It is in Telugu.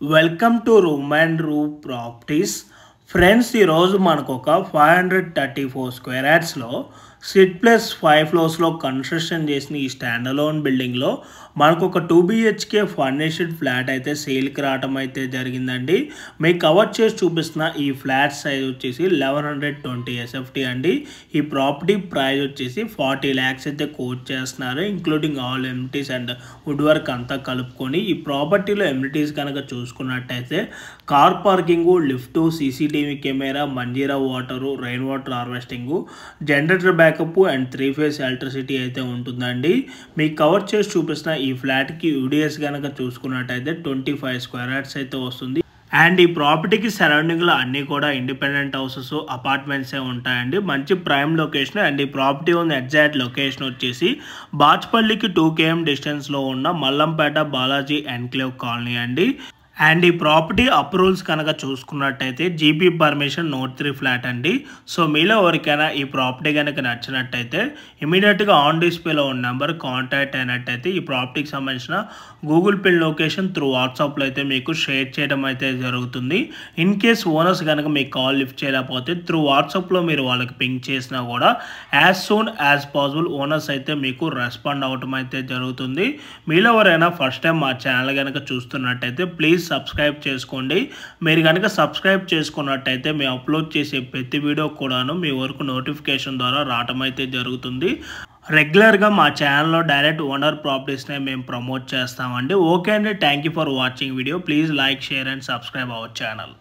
Welcome to Room and Roof Properties. Friends ఈరోజు మనకు ఒక 534 స్క్వేర్ యార్డ్స్లో సిట్ ప్లస్ 5 ఫ్లోర్స్లో కన్స్ట్రక్షన్ చేసిన ఈ స్టాండ్ అలోన్ బిల్డింగ్లో మనకు ఒక 2 BHK ఫర్నిష్డ్ ఫ్లాట్ అయితే సేల్కి రావటం అయితే జరిగిందండి. మీకు కవర్ చేసి చూపిస్తున్న ఈ ఫ్లాట్ సైజ్ వచ్చేసి 1120 SFT అండి. ఈ ప్రాపర్టీ ప్రైస్ వచ్చేసి 40 lakhs అయితే కోట్ చేస్తున్నారు, including all amenities and wood work అంతా కలుపుకొని. ఈ ప్రాపర్టీలో ఎమ్యూనిటీస్ కనుక చూసుకున్నట్టయితే car parking, lift, CCTV camera, Manjeera water, rain water harvesting, generator backup and 3-phase electricity అయితే ఉంటుందండి. మీకు కవర్ చేసి చూపిస్తున్న ఈ ఫ్లాట్కి UDS కనుక చూసుకున్నట్టయితే 25 స్క్వేర్ యార్డ్స్ అయితే వస్తుంది. అండ్ ఈ ప్రాపర్టీకి సరౌండింగ్లో అన్నీ కూడా ఇండిపెండెంట్ హౌసెస్, అపార్ట్మెంట్సే ఉంటాయండి. మంచి ప్రైమ్ లొకేషన్. అండ్ ఈ ప్రాపర్టీ ఉన్న ఎగ్జాక్ట్ లొకేషన్ వచ్చేసి బాచ్పల్లికి 2 km డిస్టెన్స్లో ఉన్న మల్లంపేట బాలాజీ ఎన్క్లేవ్ కాలనీ అండి. అండ్ ఈ ప్రాపర్టీ అప్రూవల్స్ కనుక చూసుకున్నట్టయితే GP పర్మిషన్ నోట్ 3 ఫ్లాట్ అండి. సో మీలో ఎవరికైనా ఈ ప్రాపర్టీ కనుక నచ్చినట్టయితే ఇమీడియట్గా ఆన్ డిస్ప్లేలో ఉన్న నెంబర్ కాంటాక్ట్ అయినట్టయితే ఈ ప్రాపర్టీకి సంబంధించిన గూగుల్ పే లొకేషన్ త్రూ వాట్సాప్లో అయితే మీకు షేర్ చేయడం అయితే జరుగుతుంది. ఇన్ కేస్ ఓనర్స్ కనుక మీకు కాల్ లిఫ్ట్ చేయలేకపోతే త్రూ వాట్సాప్లో మీరు వాళ్ళకి పింక్ చేసినా కూడా as soon as possible owners అయితే మీకు రెస్పాండ్ అవ్వటం అయితే జరుగుతుంది. మీలో ఎవరైనా ఫస్ట్ టైం మా ఛానల్ కనుక చూస్తున్నట్టయితే ప్లీజ్ సబ్స్క్రైబ్ చేసుకోండి. మీరు కనుక సబ్స్క్రైబ్ చేసుకున్నట్టయితే మేము అప్లోడ్ చేసే ప్రతి వీడియో కూడాను మీ వరకు నోటిఫికేషన్ ద్వారా రావటం అయితే జరుగుతుంది. రెగ్యులర్గా మా ఛానల్లో డైరెక్ట్ ఓనర్ ప్రాపర్టీస్నే మేము ప్రమోట్ చేస్తామండి. ఓకే అండి, thank you for watching video. Please like, share and subscribe our channel.